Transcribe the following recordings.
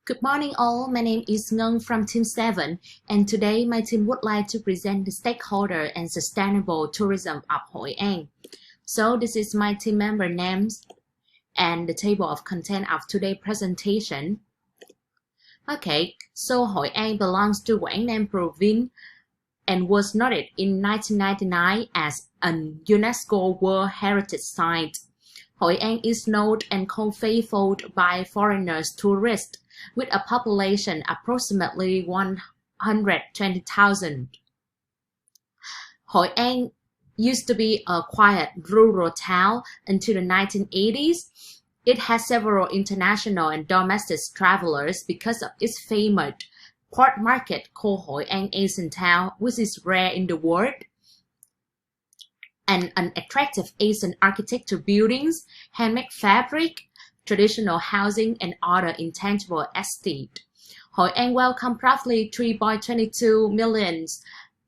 Good morning all, my name is Ngân from Team 7 and today my team would like to present the stakeholder and sustainable tourism of Hoi An. So this is my team member names and the table of content of today's presentation. Okay, so Hoi An belongs to Quảng Nam province and was noted in 1999 as an UNESCO World Heritage Site. Hoi An is known and called faithful by foreigners tourists, with a population approximately 120,000. Hoi An used to be a quiet rural town until the 1980s. It has several international and domestic travelers because of its famous port market called Hoi An Asian Town, which is rare in the world, and an attractive Asian architecture buildings, handmade fabric, traditional housing, and other intangible assets. Hoi An welcomed roughly 3.22 million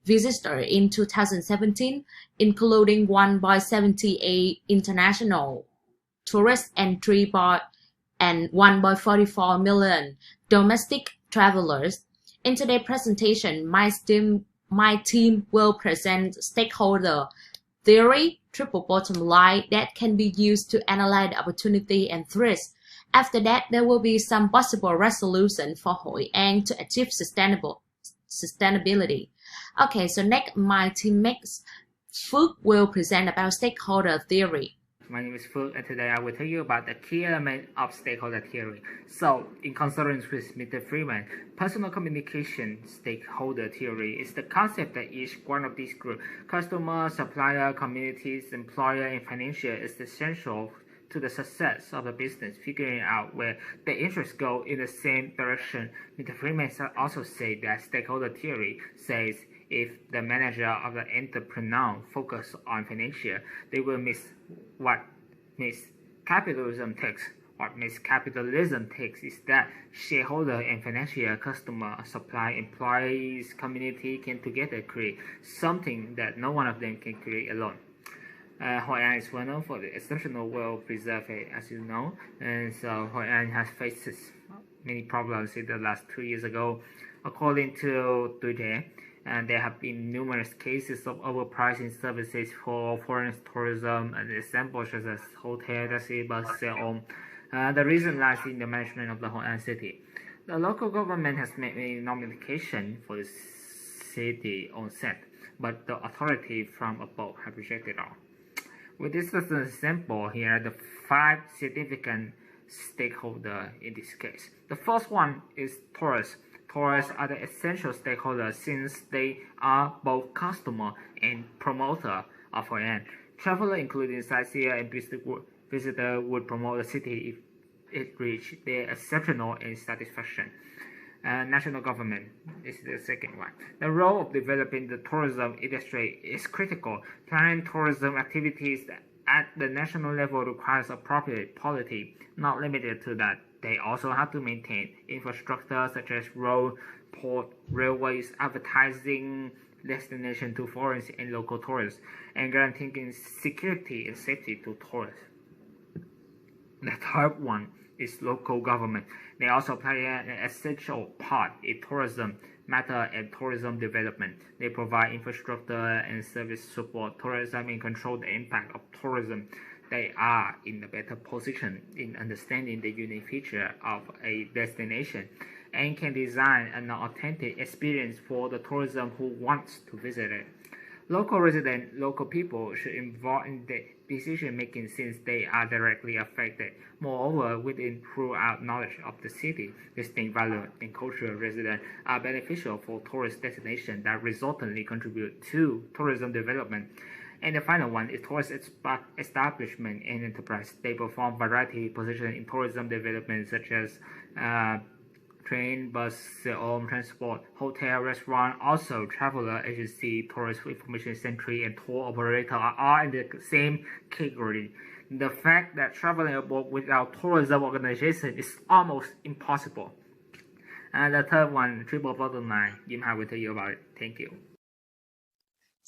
visitors in 2017, including 1.78 international tourists and 1.44 million domestic travelers. In today's presentation, my team will present stakeholder theory, triple bottom line that can be used to analyze the opportunity and threats. After that, there will be some possible resolution for Hoi An to achieve sustainability. Okay, so next my teammates Phước will present about stakeholder theory. My name is Phước, and today I will tell you about the key element of stakeholder theory. So, in concordance with Mr. Freeman, personal communication stakeholder theory is the concept that each one of these groups, customer, supplier, communities, employer, and financier, is essential to the success of the business, figuring out where the interests go in the same direction. Mr. Freeman also said that stakeholder theory says if the manager of the entrepreneur focus on financial, they will miss what makes capitalism takes. What makes capitalism takes is that shareholder and financial, customer, supply, employees, community can together create something that no one of them can create alone. Hoi An is well known for the exceptional well-preserved, as you know, and so Hoi An has faced many problems in the last 2 years ago. According to Twitter, and there have been numerous cases of overpricing services for foreign tourism, and examples such as hotel, taxi, bus, so on. The reason lies in the management of the Hoi An city. The local government has made a notification for the city on set, but the authority from above have rejected all. With this as an example, here are the 5 significant stakeholders in this case. The first one is tourists. Tourists are the essential stakeholders since they are both customer and promoter of Hoi An. Traveler, including sightseer and visitor, would promote the city if it reached their exceptional and satisfaction. National government is the second one. The role of developing the tourism industry is critical. Planning tourism activities at the national level requires appropriate policy. Not limited to that, they also have to maintain infrastructure such as road, port, railways, advertising, destination to foreign and local tourists, and guaranteeing security and safety to tourists. The third one is local government. They also play an essential part in tourism matter and tourism development. They provide infrastructure and service support tourism and control the impact of tourism. They are in a better position in understanding the unique feature of a destination and can design an authentic experience for the tourism who wants to visit it. Local residents, local people should involve in the decision making since they are directly affected. Moreover, with throughout knowledge of the city, distinct value and cultural residents are beneficial for tourist destinations that resultantly contribute to tourism development. And the final one is tourist establishment and enterprise. They perform variety positions in tourism development such as train, bus, transport, hotel, restaurant, also traveler agency, tourist information center, and tour operator are all in the same category. The fact that traveling abroad without tourism organization is almost impossible. And the third one, triple bottom line, Yim Ha will tell you about it. Thank you.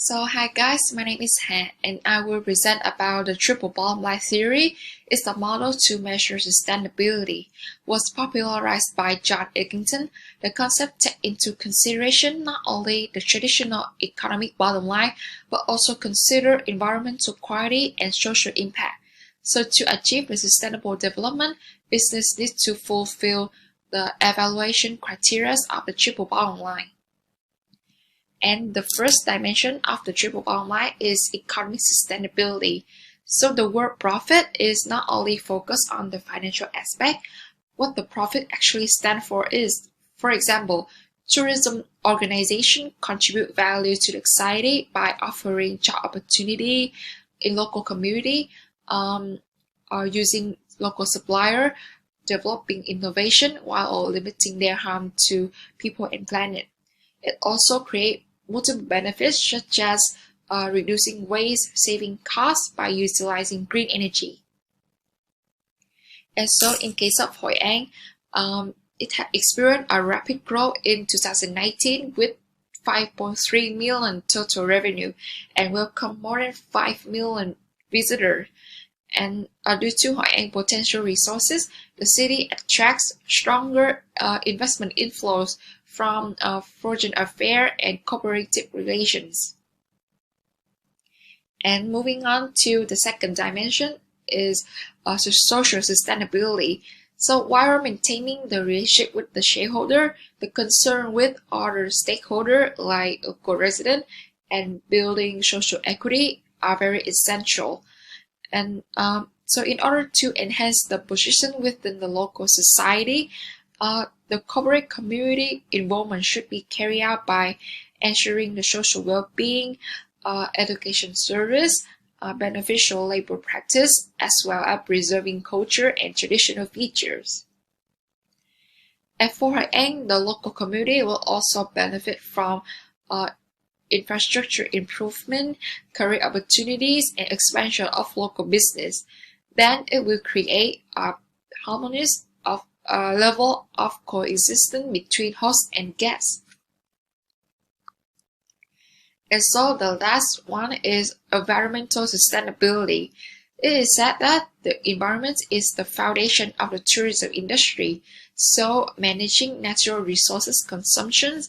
So hi guys, my name is Han and I will present about the triple bottom line theory. It's a model to measure sustainability. Was popularized by John Eglinton. The concept takes into consideration not only the traditional economic bottom line, but also consider environmental quality and social impact. So to achieve the sustainable development, business needs to fulfill the evaluation criteria of the triple bottom line. And the first dimension of the triple bottom line is economic sustainability. So the word profit is not only focused on the financial aspect. What the profit actually stands for is, for example, tourism organization contribute value to the society by offering job opportunity in local community, or using local supplier, developing innovation while limiting their harm to people and planet. It also creates multiple benefits such as reducing waste, saving costs by utilizing green energy. And so in case of Hoi An, it had experienced a rapid growth in 2019 with 5.3 million total revenue and welcomed more than 5 million visitors. And due to Hoi An potential resources, the city attracts stronger investment inflows from foreign affairs and cooperative relations. And moving on to the second dimension is social sustainability. So while maintaining the relationship with the shareholder, the concern with other stakeholders like local residents and building social equity are very essential. And so in order to enhance the position within the local society, the corporate community involvement should be carried out by ensuring the social well-being, education service, beneficial labor practice, as well as preserving culture and traditional features. And for Hoi An, the local community will also benefit from infrastructure improvement, career opportunities, and expansion of local business. Then it will create a harmonious level of coexistence between host and guest. And so the last one is environmental sustainability. It is said that the environment is the foundation of the tourism industry, so managing natural resources consumption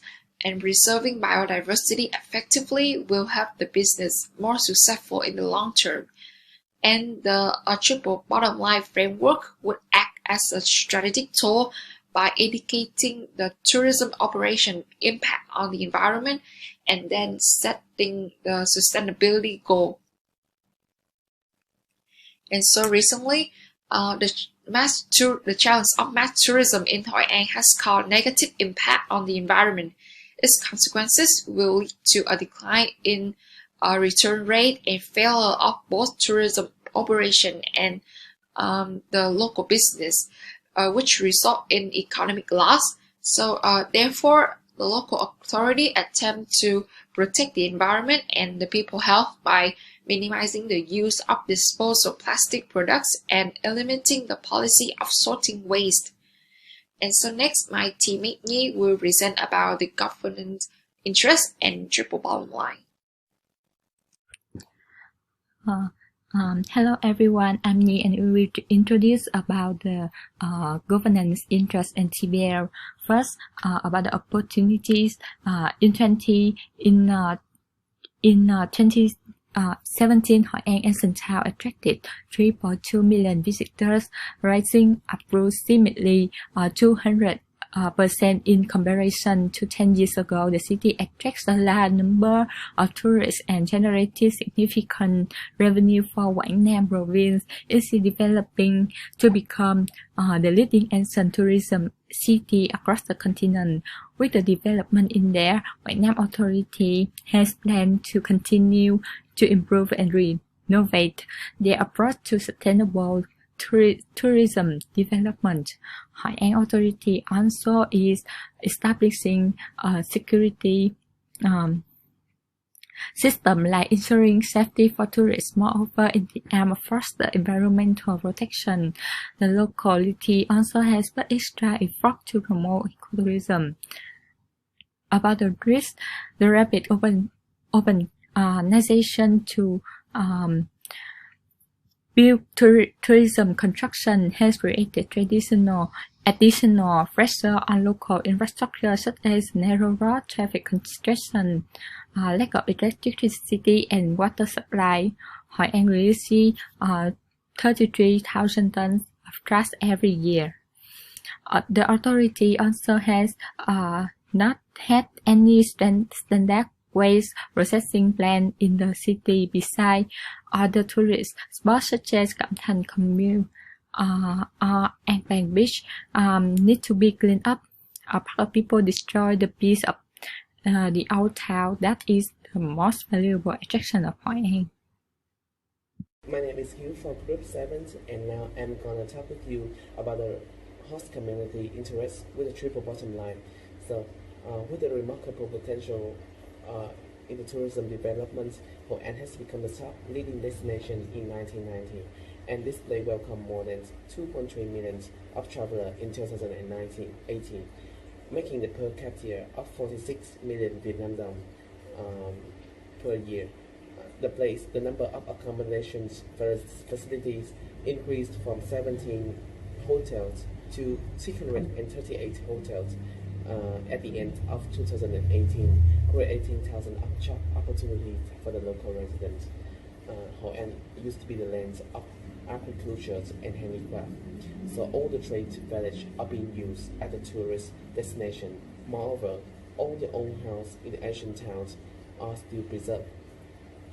and preserving biodiversity effectively will help the business more successful in the long term. And the triple bottom line framework would act as a strategic tool by indicating the tourism operation impact on the environment and then setting the sustainability goal. And so recently, the challenge of mass tourism in Hoi An has caused negative impact on the environment. Its consequences will lead to a decline in return rate and failure of both tourism operation and the local business, which result in economic loss. So therefore, the local authority attempt to protect the environment and the people health by minimizing the use of disposable plastic products and eliminating the policy of sorting waste. And so next, my teammate Nhi will present about the governance interest and triple bottom line. Hello everyone, I'm Nhi and we will introduce about the governance interest and TBL. First, about the opportunities in 2017, Hoi An and Sentao attracted 3.2 million visitors, rising approximately 200% in comparison to 10 years ago. The city attracts a large number of tourists and generated significant revenue for Hoi An province. It is developing to become the leading Asian tourism city across the continent. With the development in there, Hoi An Authority has planned to continue to improve and renovate their approach to sustainable tourism development. Hoi An Authority also is establishing a security system like ensuring safety for tourists. Moreover, in the aim of foster environmental protection, the locality also has put extra effort to promote ecotourism. About the risk, the rapid organization to build tourism construction has created additional pressure on local infrastructure such as narrow road traffic congestion, lack of electricity and water supply. Hoi An releases 33,000 tons of trash every year. The authority also has not had any standard waste processing plant in the city. Besides other tourist spots such as Cam Thanh Commune or An Bang Beach need to be cleaned up. A part of people destroy the piece of the old town that is the most valuable attraction of Hoi An. My name is Hugh from Group 7, and now I'm gonna talk with you about the host community interest with a triple bottom line. So, with the remarkable potential in the tourism development, Hoi An has become the top leading destination in 1990, and this place welcomed more than 2.3 million of travelers in 2018, making the per capita of 46 million Vietnam dong per year. The number of accommodations facilities increased from 17 hotels to 638 hotels at the end of 2018, creating thousands of job opportunities for the local residents. Hoi An used to be the land of agriculture and handicraft, so all the trade villages are being used as a tourist destination. Moreover, all the old houses in the ancient towns are still preserved.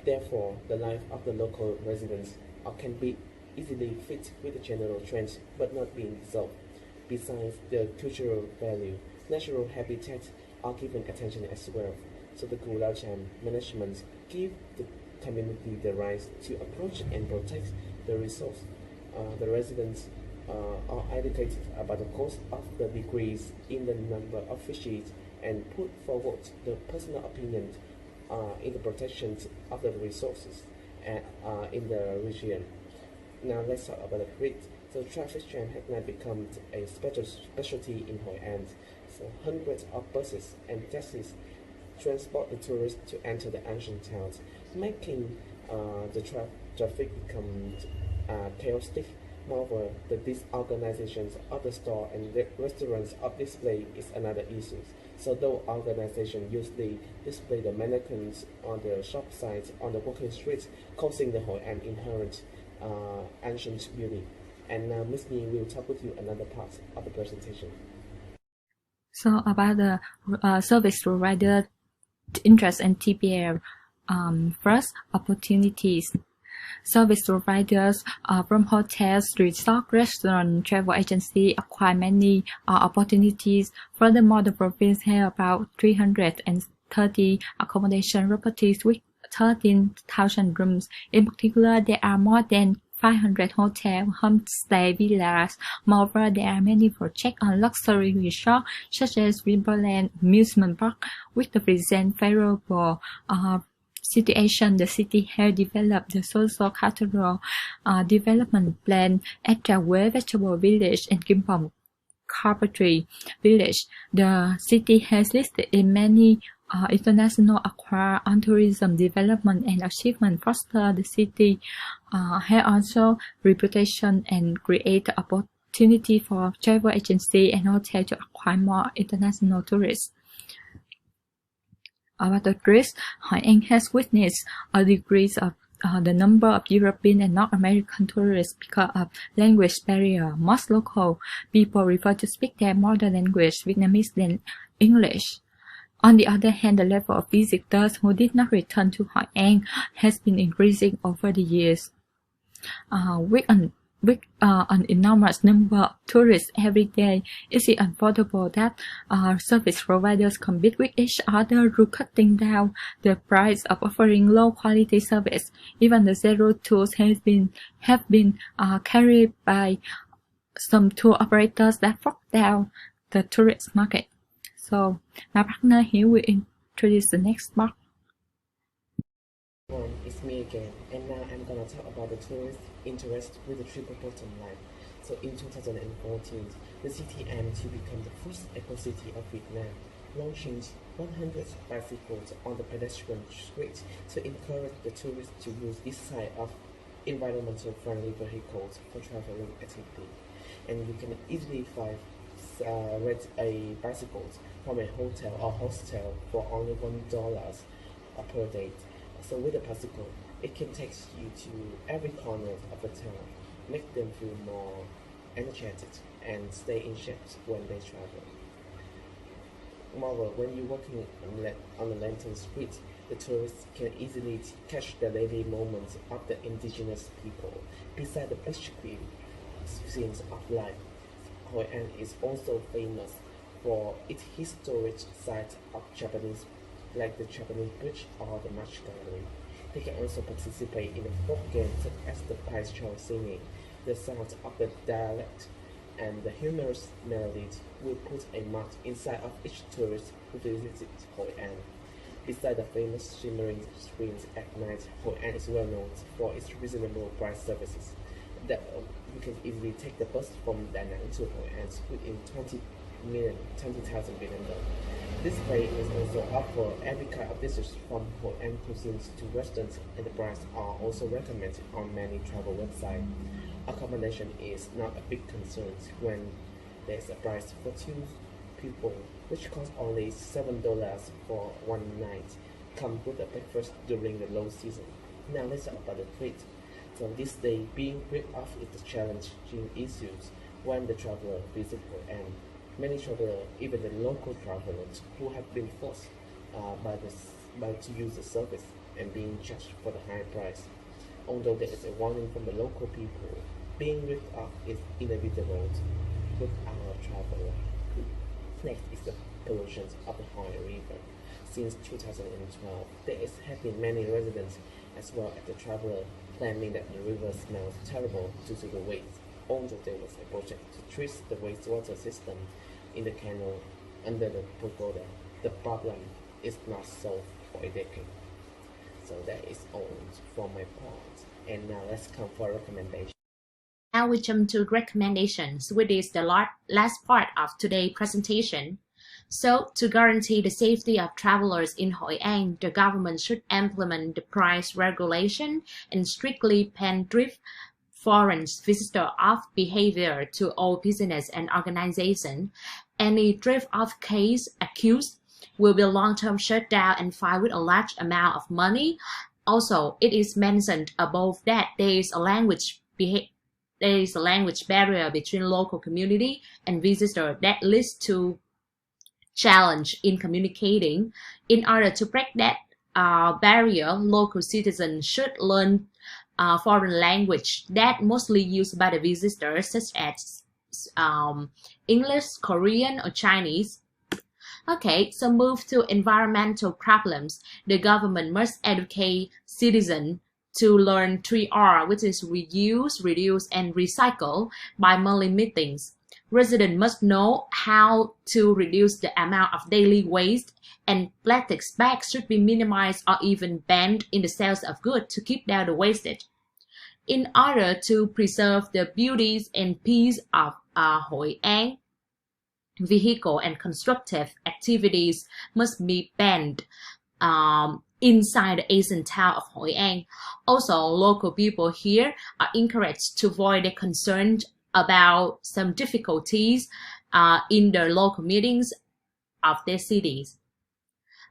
Therefore, the life of the local residents can be easily fit with the general trends but not being dissolved. Besides the cultural value, natural habitats are given attention as well. So the Cù Lao Chàm management give the community the right to approach and protect the resource. The residents are educated about the cost of the decrease in the number of fishes and put forward the personal opinion in the protection of the resources in the region. Now let's talk about the grid. So traffic jam has now become a specialty in Hoi An. So hundreds of buses and taxis transport the tourists to enter the ancient towns, making the traffic become chaotic. Moreover, the disorganizations of the store and the restaurants of display is another issue. So those organizations usually display the mannequins on the shop sites on the walking streets, causing the Hoi An inherent ancient beauty. And now Ms. Nhi will talk with you another part of the presentation. So about the service provider interest and TPL. First, opportunities. Service providers from hotels, resort, restaurant, travel agency acquire many opportunities. Furthermore, the province has about 330 accommodation properties with 13,000 rooms. In particular, there are more than 500 hotels, homestay, villas. Moreover, there are many projects on luxury resorts such as Riverland Amusement Park. With the present favorable situation, the city has developed the social-cultural development plan at Trà Vegetable Village and Kim Pong Carpentry Village. The city has listed in many international acquire on tourism development and achievement. Foster the city has also reputation and create opportunity for travel agency and hotel to acquire more international tourists. About the tourists, Hoi An has witnessed a decrease of the number of European and North American tourists because of language barrier. Most local people prefer to speak their mother language, Vietnamese, than English. On the other hand, the level of visitors who did not return to Hoi An has been increasing over the years. With an enormous number of tourists every day, it is unavoidable that service providers compete with each other through cutting down the price of offering low-quality service. Even the zero tours have been carried by some tour operators that brought down the tourist market. So, my partner here will introduce the next part. It's me again, and now I'm gonna talk about the tourist interest with the triple bottom line. So in 2014, the city aimed to become the first eco-city of Vietnam. launching 100 bicycles on the pedestrian street to encourage the tourists to use this side of environmental friendly vehicles for traveling activity. And you can easily rent a bicycle from a hotel or hostel for only $1 per day. So with a bicycle, it can take you to every corner of the town, make them feel more energetic and stay in shape when they travel. Moreover, when you're walking on the lantern street, the tourists can easily catch the daily moments of the indigenous people. Beside the picturesque scenes of life, Hoi An is also famous for its historic sites of Japanese, like the Japanese Bridge or the March Gallery. They can also participate in a folk game such as the pastoral singing. The sound of the dialect and the humorous melodies will put a mark inside of each tourist who visits Hoi An. Besides the famous shimmering screens at night, Hoi An is well known for its reasonable price services. That you can easily take the bus from Da Nang to Hoi An within 20,000 billion dollars. This place is also offer every kind of dishes from Hoi An cuisines to restaurants, and the prices are also recommended on many travel websites. Accommodation is not a big concern when there's a price for 2 people, which costs only $7 for one night. Come with a breakfast during the low season. Now let's talk about the treat. So this day, being ripped off is the challenging issues when the traveler visits Hoi An. Many travelers, even the local travelers, who have been forced to use the service and being charged for the high price. Although there is a warning from the local people, being ripped off is inevitable with our traveler. Next is the pollution of the Hoi River. Since 2012, have been many residents as well as the traveler claiming that the river smells terrible due to the waste. Although there was a project to treat the wastewater system in the canal under the pagoda, the problem is not solved for a decade. So that is all for my part. And now let's come for recommendation. Now we jump to recommendations, which is the last part of today's presentation. So, to guarantee the safety of travelers in Hoi An, the government should implement the price regulation and strictly ban drift foreign visitor off behavior to all business and organization. Any drift-off case accused will be long-term shut down and fined with a large amount of money. Also, it is mentioned above that there is a language barrier between local community and visitor that leads to challenge in communicating. In order to break that barrier, local citizens should learn foreign language that mostly used by the visitors, such as English, Korean, or Chinese. Okay, so move to environmental problems. The government must educate citizens to learn 3R, which is reuse, reduce, and recycle by monthly meetings. Residents must know how to reduce the amount of daily waste, and plastic bags should be minimized or even banned in the sales of goods to keep down the wastage. In order to preserve the beauties and peace of Hoi An, vehicle and constructive activities must be banned inside the ancient town of Hoi An. Also, local people here are encouraged to voice their concerns about some difficulties in the local meetings of their cities.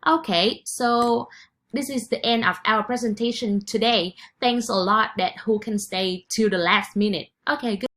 Okay, so this is the end of our presentation today. Thanks a lot that who can stay till the last minute. Okay, good.